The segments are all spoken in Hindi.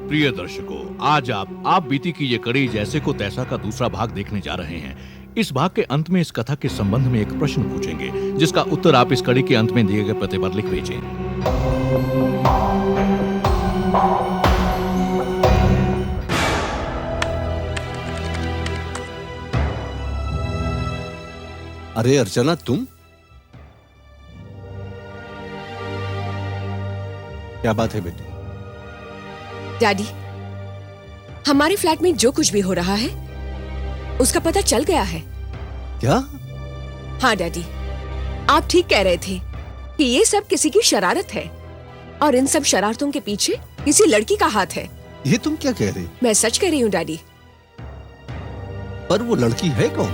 प्रिय दर्शकों, आज आप बीती की ये कड़ी जैसे को तैसा का दूसरा भाग देखने जा रहे हैं। इस भाग के अंत में इस कथा के संबंध में एक प्रश्न पूछेंगे, जिसका उत्तर आप इस कड़ी के अंत में दिए गए पते पर लिख भेजें। अरे अर्चना, तुम क्या बात है बेटी? डैडी, हमारे फ्लैट में जो कुछ भी हो रहा है उसका पता चल गया है। क्या? हाँ डैडी, आप ठीक कह रहे थे कि ये सब किसी की शरारत है और इन सब शरारतों के पीछे किसी लड़की का हाथ है। ये तुम क्या कह रही? मैं सच कह रही हूँ डैडी। पर वो लड़की है कौन?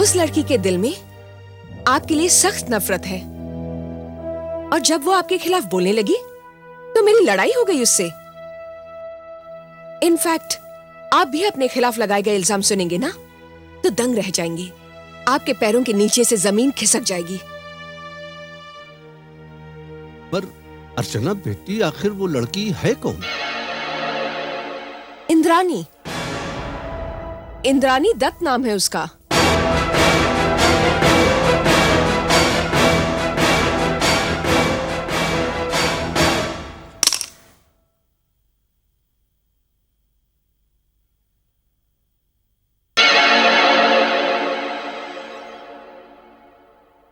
उस लड़की के दिल में आपके लिए सख्त नफरत है और जब वो आपके खिलाफ बोलने लगी तो मेरी लड़ाई हो गई उससे। इनफैक्ट आप भी अपने खिलाफ लगाए गए इल्जाम सुनेंगे ना तो दंग रह जाएंगी। आपके पैरों के नीचे से जमीन खिसक जाएगी। पर अर्चना बेटी, आखिर वो लड़की है कौन? इंद्रानी। इंद्रानी दत्त नाम है उसका।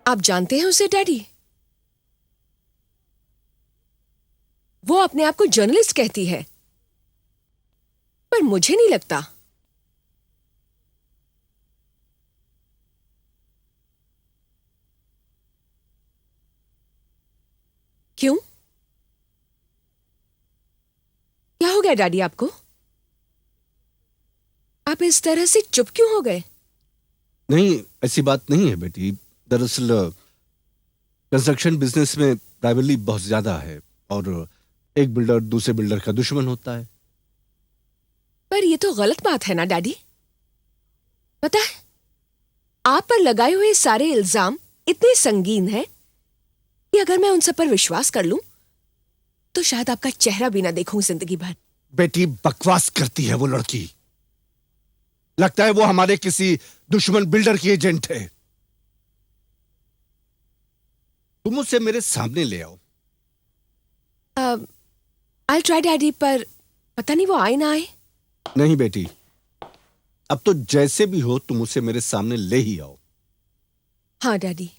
आप जानते हैं उसे डैडी? वो अपने आप को जर्नलिस्ट कहती है, पर मुझे नहीं लगता। क्यों? क्या हो गया डैडी आपको? आप इस तरह से चुप क्यों हो गए? नहीं, ऐसी बात नहीं है बेटी। दरअसल कंस्ट्रक्शन बिजनेस में राइवलरी बहुत ज्यादा है और एक बिल्डर दूसरे बिल्डर का दुश्मन होता है। पर यह तो गलत बात है ना डैडी। पता है, आप पर लगाए हुए सारे इल्जाम इतने संगीन हैं कि अगर मैं उन सब पर विश्वास कर लूं तो शायद आपका चेहरा भी ना देखूं जिंदगी भर। बेटी, बकवास करती है वो लड़की। लगता है वो हमारे किसी दुश्मन बिल्डर की एजेंट है। तुम उसे मेरे सामने ले आओ। I'll try डैडी, पर पता नहीं वो आए ना आए। नहीं बेटी, अब तो जैसे भी हो तुम उसे मेरे सामने ले ही आओ। हाँ डैडी,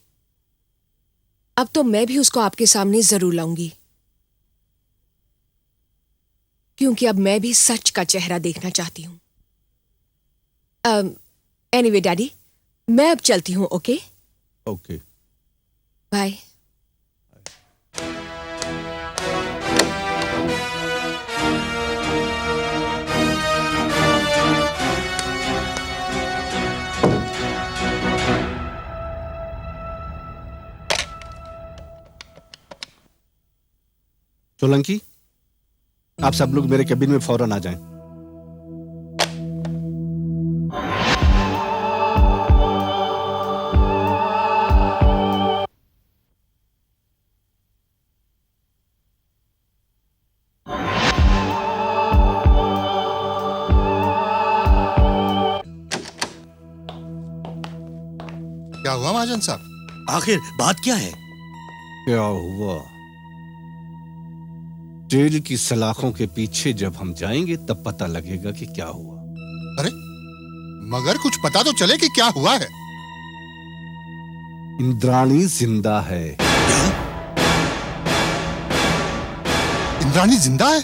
अब तो मैं भी उसको आपके सामने जरूर लाऊंगी, क्योंकि अब मैं भी सच का चेहरा देखना चाहती हूं। एनीवे डैडी, मैं अब चलती हूं। Okay okay, bye. सोलंकी, आप सब लोग मेरे केबिन में फौरन आ जाएं। क्या हुआ महाजन साहब? आखिर बात क्या है? क्या हुआ? जेल की सलाखों के पीछे जब हम जाएंगे तब पता लगेगा कि क्या हुआ। अरे मगर कुछ पता तो चले कि क्या हुआ है। इंद्राणी जिंदा है। इंद्राणी जिंदा है?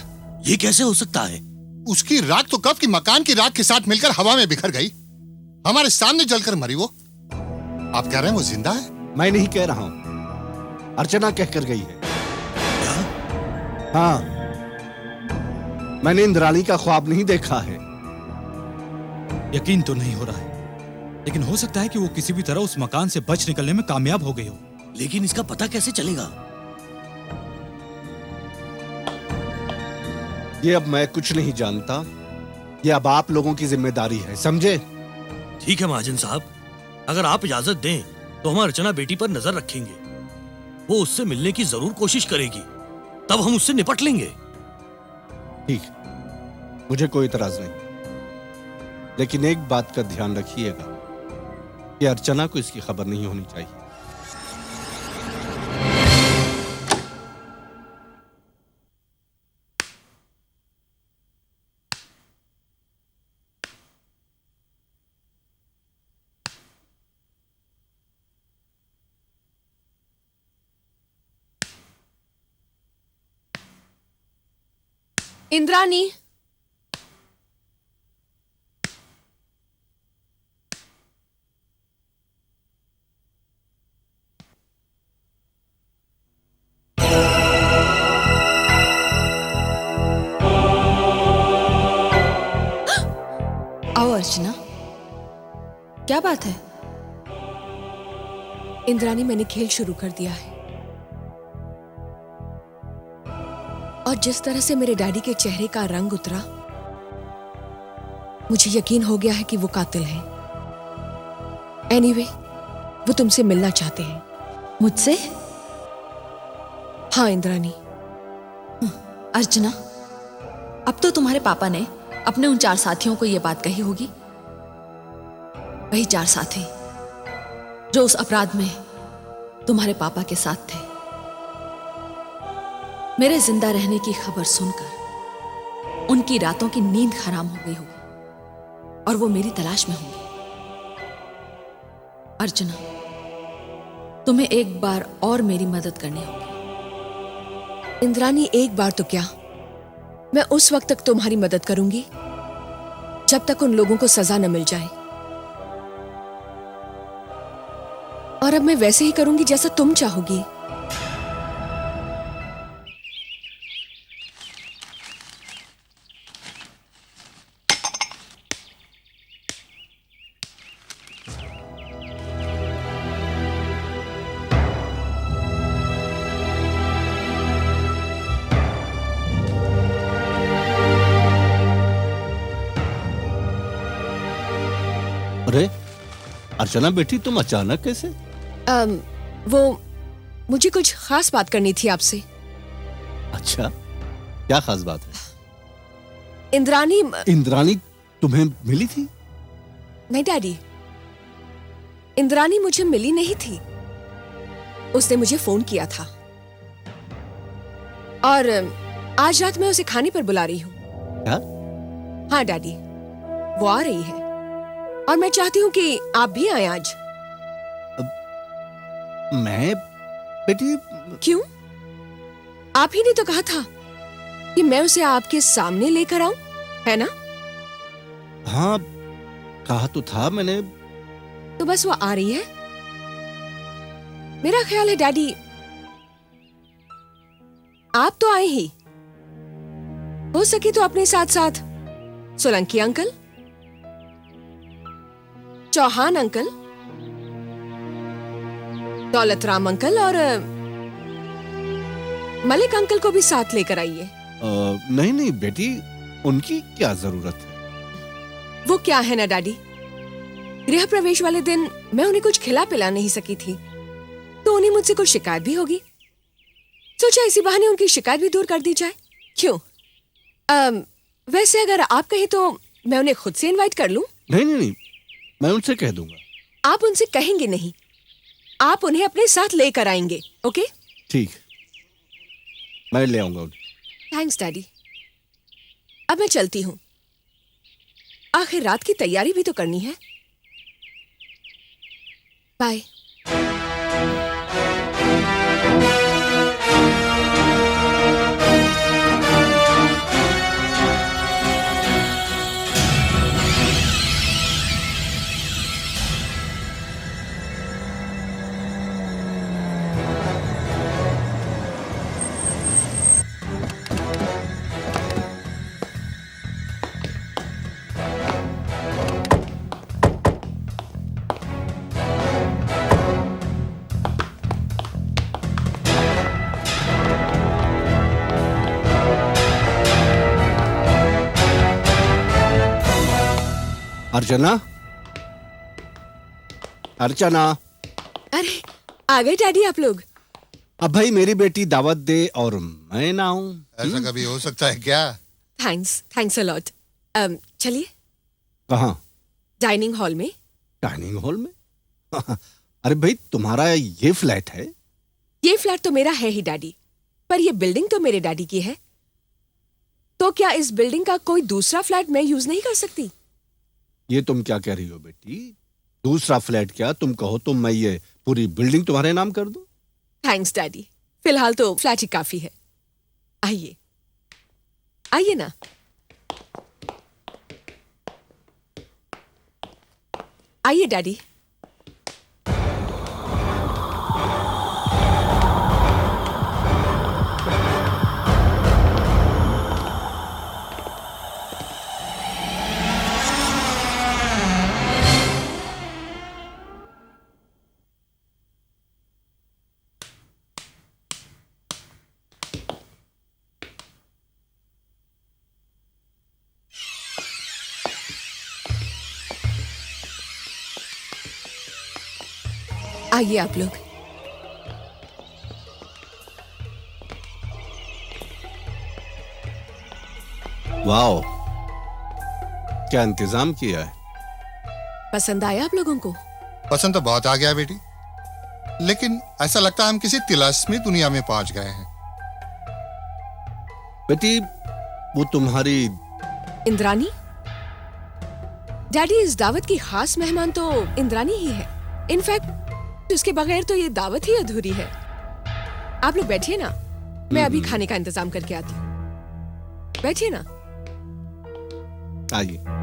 ये कैसे हो सकता है? उसकी राख तो कब की मकान की राख के साथ मिलकर हवा में बिखर गई, हमारे सामने जलकर मरी वो। आप कह रहे हैं वो जिंदा है? मैं नहीं कह रहा हूं, अर्चना कहकर गई है। हाँ, मैंने इंद्राणी का ख्वाब नहीं देखा है। यकीन तो नहीं हो रहा है, लेकिन हो सकता है कि वो किसी भी तरह उस मकान से बच निकलने में कामयाब हो गई हो। लेकिन इसका पता कैसे चलेगा? ये अब मैं कुछ नहीं जानता, ये अब आप लोगों की जिम्मेदारी है, समझे? ठीक है महाजन साहब, अगर आप इजाजत दें तो हम अर्चना बेटी पर नजर रखेंगे। वो उससे मिलने की जरूर कोशिश करेगी। तब हम उससे निपट लेंगे। ठीक, मुझे कोई इतराज नहीं, लेकिन एक बात का ध्यान रखिएगा कि अर्चना को इसकी खबर नहीं होनी चाहिए। इंद्रानी, आओ अर्चना, क्या बात है? इंद्रानी, मैंने खेल शुरू कर दिया है और जिस तरह से मेरे डैडी के चेहरे का रंग उतरा, मुझे यकीन हो गया है कि वो कातिल है। एनीवे, वो तुमसे मिलना चाहते हैं। मुझसे? हाँ इंद्रानी। अर्चना, अब तो तुम्हारे पापा ने अपने उन 4 साथियों को यह बात कही होगी, वही 4 साथी जो उस अपराध में तुम्हारे पापा के साथ थे। मेरे जिंदा रहने की खबर सुनकर उनकी रातों की नींद हराम हो गई होगी और वो मेरी तलाश में होंगे। अर्चना, तुम्हें एक बार और मेरी मदद करनी होगी। इंद्रानी, एक बार तो क्या, मैं उस वक्त तक तुम्हारी मदद करूंगी जब तक उन लोगों को सजा न मिल जाए, और अब मैं वैसे ही करूंगी जैसा तुम चाहोगी। अरे अर्चना बेटी, तुम अचानक कैसे? वो मुझे कुछ खास बात करनी थी आपसे। अच्छा, क्या खास बात है? इंद्रानी इंद्रानी तुम्हें मिली थी? नहीं डैडी, इंद्रानी मुझे मिली नहीं थी। उसने मुझे फोन किया था और आज रात मैं उसे खाने पर बुला रही हूँ। क्या? हाँ डैडी, वो आ रही है और मैं चाहती हूँ कि आप भी आए आज। मैं बेटी? क्यों? आप ही ने तो कहा था कि मैं उसे आपके सामने लेकर आऊं, है ना? हाँ, कहा तो था मैंने। तो बस वो आ रही है। मेरा ख्याल है डैडी, आप तो आए ही, हो सके तो अपने साथ साथ Solanki uncle, Chauhan uncle, Daulat Ram uncle और मलिक अंकल को भी साथ लेकर आइए। नहीं नहीं बेटी, उनकी क्या जरूरत है? वो क्या है ना डैडी, गृह प्रवेश वाले दिन मैं उन्हें कुछ खिला पिला नहीं सकी थी, तो उन्हें मुझसे कुछ शिकायत भी होगी। सोचा इसी बहाने उनकी शिकायत भी दूर कर दी जाए। क्यों? वैसे अगर आप कहें तो मैं उन्हें खुद से इनवाइट कर लूं? नहीं नहीं नहीं, मैं उनसे कह दूंगा। आप उनसे कहेंगे नहीं, आप उन्हें अपने साथ लेकर आएंगे। ओके? ठीक, मैं ले आऊंगा उन्हें। Thanks daddy. अब मैं चलती हूँ, आखिर रात की तैयारी भी तो करनी है। बाय। अर्चना, अर्चना। अरे आ गए डैडी आप लोग। अब भाई मेरी बेटी दावत दे और मैं ना आऊं? ऐसा कभी हो सकता है क्या? Thanks a lot. चलिए कहाँ? डाइनिंग हॉल में। डाइनिंग हॉल में? अरे भाई तुम्हारा ये फ्लैट है? ये फ्लैट तो मेरा है ही डैडी, पर ये बिल्डिंग तो मेरे डैडी की है। तो क्या इस बिल्डिंग का कोई दूसरा फ्लैट मैं यूज नहीं कर सकती? ये तुम क्या कह रही हो बेटी? दूसरा फ्लैट क्या, तुम कहो तो मैं ये पूरी बिल्डिंग तुम्हारे नाम कर दूं? थैंक्स डैडी, फिलहाल तो फ्लैट ही काफी है। आइए आइए ना। आइए डैडी। आइए आप लोग। वाओ, क्या इंतजाम किया है। पसंद आया आप लोगों को? पसंद तो बहुत आ गया बेटी, लेकिन ऐसा लगता है हम किसी तिलास्मी दुनिया में पहुंच गए हैं। बेटी वो तुम्हारी इंद्रानी? डैडी, इस दावत की खास मेहमान तो इंद्रानी ही है। इनफैक्ट उसके बगैर तो ये दावत ही अधूरी है। आप लोग बैठिए ना, मैं अभी खाने का इंतजाम करके आती हूँ। बैठिए ना। आइए।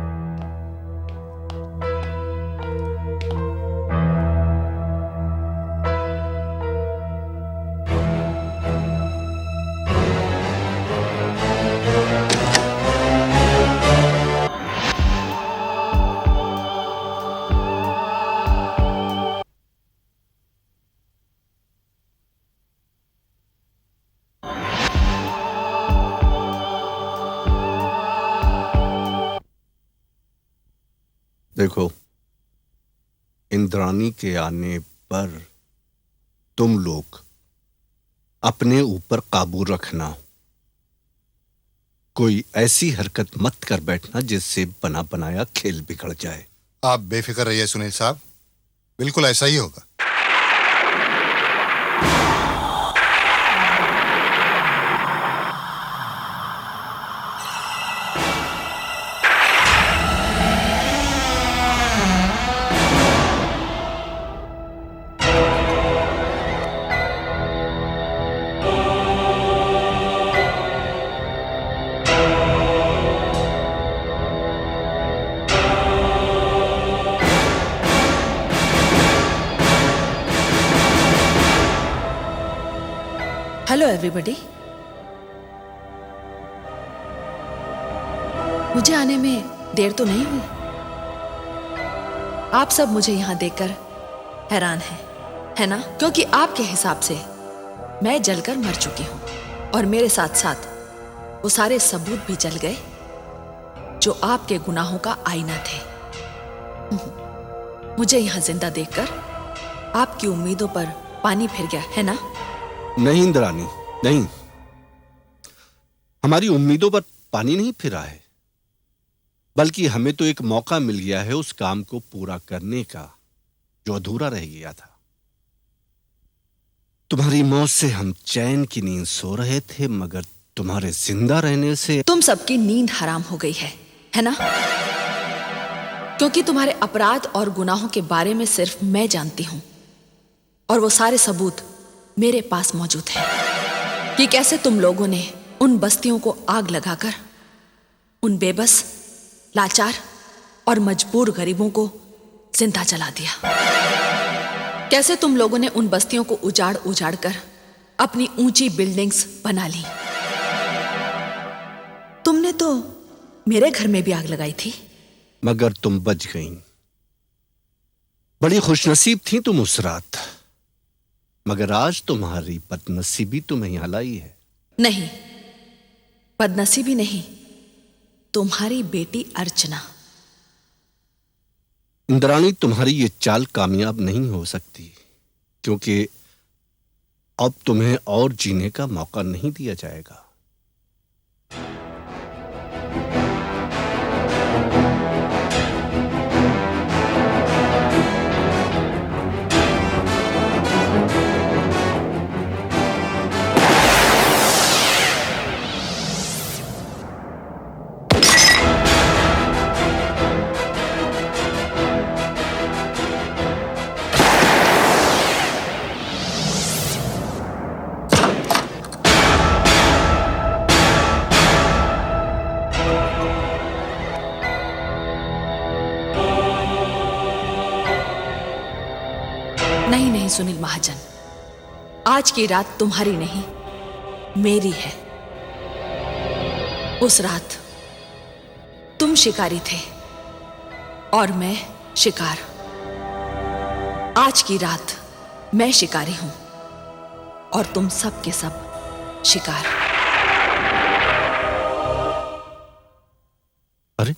देखो, इंद्रानी के आने पर तुम लोग अपने ऊपर काबू रखना। कोई ऐसी हरकत मत कर बैठना जिससे बना बनाया खेल बिगड़ जाए। आप बेफिक्र रहिए सुनील साहब, बिल्कुल ऐसा ही होगा। Hello everybody. मुझे आने में देर तो नहीं हुई? आप सब मुझे यहां देखकर हैरान हैं, है ना? क्योंकि आपके हिसाब से मैं जलकर मर चुकी हूं और मेरे साथ साथ वो सारे सबूत भी जल गए जो आपके गुनाहों का आईना थे। मुझे यहां जिंदा देखकर आपकी उम्मीदों पर पानी फिर गया, है ना? नहीं इंद्रानी, नहीं, हमारी उम्मीदों पर पानी नहीं फिरा है, बल्कि हमें तो एक मौका मिल गया है उस काम को पूरा करने का जो अधूरा रह गया था। तुम्हारी मौत से हम चैन की नींद सो रहे थे, मगर तुम्हारे जिंदा रहने से तुम सबकी नींद हराम हो गई है ना? क्योंकि तुम्हारे अपराध और गुनाहों के बारे में सिर्फ मैं जानती हूं और वो सारे सबूत मेरे पास मौजूद है कि कैसे तुम लोगों ने उन बस्तियों को आग लगाकर उन बेबस, लाचार और मजबूर गरीबों को जिंदा जला दिया। कैसे तुम लोगों ने उन बस्तियों को उजाड़ उजाड़ कर अपनी ऊंची बिल्डिंग्स बना ली। तुमने तो मेरे घर में भी आग लगाई थी, मगर तुम बच गईं। बड़ी खुशनसीब थी तुम उस रात, मगर आज तुम्हारी बदनसीबी तुम्हें यहां लाई है। नहीं, बदनसीबी नहीं, तुम्हारी बेटी अर्चना। इंद्राणी, तुम्हारी ये चाल कामयाब नहीं हो सकती, क्योंकि अब तुम्हें और जीने का मौका नहीं दिया जाएगा। नहीं नहीं सुनील महाजन, आज की रात तुम्हारी नहीं मेरी है। उस रात तुम शिकारी थे और मैं शिकार। आज की रात मैं शिकारी हूं और तुम सब के सब शिकार। अरे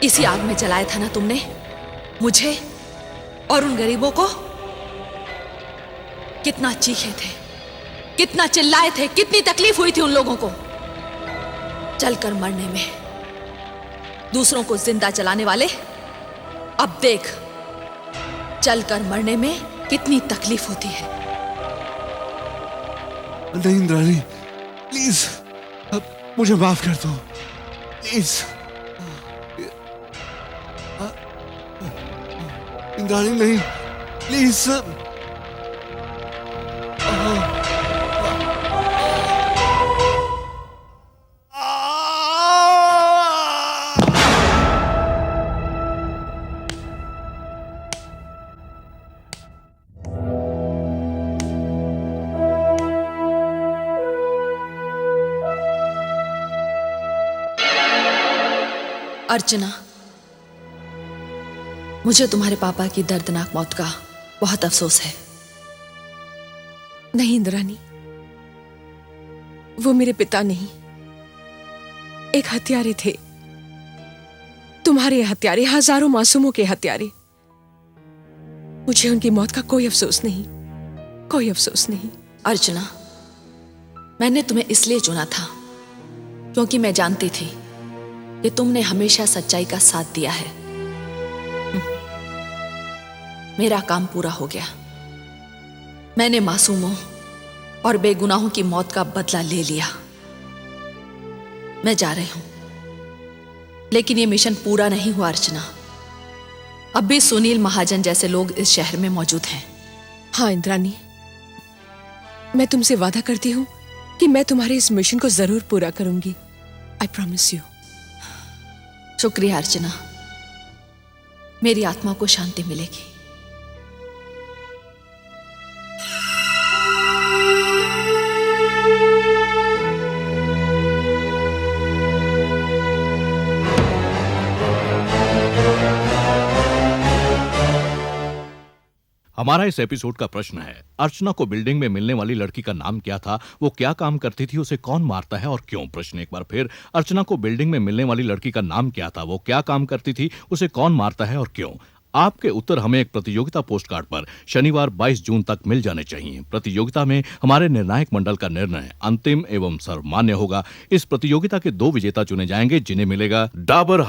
इसी आग में जलाया था ना तुमने मुझे और उन गरीबों को। कितना चीखे थे, कितना चिल्लाए थे, कितनी तकलीफ हुई थी उन लोगों को। जलकर मरने में दूसरों को जिंदा जलाने वाले, अब देख जलकर मरने में कितनी तकलीफ होती है। नहीं इंद्राणी, प्लीज मुझे माफ कर दो, प्लीज। इंद्राणी नहीं, प्लीज। अर्चना, मुझे तुम्हारे पापा की दर्दनाक मौत का बहुत अफसोस है। नहीं इंद्रानी, वो मेरे पिता नहीं, एक हत्यारे थे। तुम्हारे हत्यारे, हजारों मासूमों के हत्यारे। मुझे उनकी मौत का कोई अफसोस नहीं, कोई अफसोस नहीं। अर्चना, मैंने तुम्हें इसलिए चुना था क्योंकि मैं जानती थी कि तुमने हमेशा सच्चाई का साथ दिया है। मेरा काम पूरा हो गया। मैंने मासूमों और बेगुनाहों की मौत का बदला ले लिया। मैं जा रही हूं, लेकिन यह मिशन पूरा नहीं हुआ अर्चना। अब भी सुनील महाजन जैसे लोग इस शहर में मौजूद हैं। हाँ इंद्रानी, मैं तुमसे वादा करती हूं कि मैं तुम्हारे इस मिशन को जरूर पूरा करूंगी। I promise you. शुक्रिया अर्चना, मेरी आत्मा को शांति मिलेगी। हमारा इस एपिसोड का प्रश्न है, अर्चना को बिल्डिंग में मिलने वाली लड़की का नाम क्या था, वो क्या काम करती थी, उसे कौन मारता है और क्यों? प्रश्न एक बार फिर, अर्चना को बिल्डिंग में मिलने वाली लड़की का नाम क्या था, वो क्या काम करती थी, उसे कौन मारता है और क्यों? आपके उत्तर हमें एक प्रतियोगिता पोस्ट कार्ड पर शनिवार 22 जून तक मिल जाने चाहिए। प्रतियोगिता में हमारे निर्णायक मंडल का निर्णय अंतिम एवं सर्वमान्य होगा। इस प्रतियोगिता के 2 विजेता चुने जाएंगे, जिन्हें मिलेगा डाबर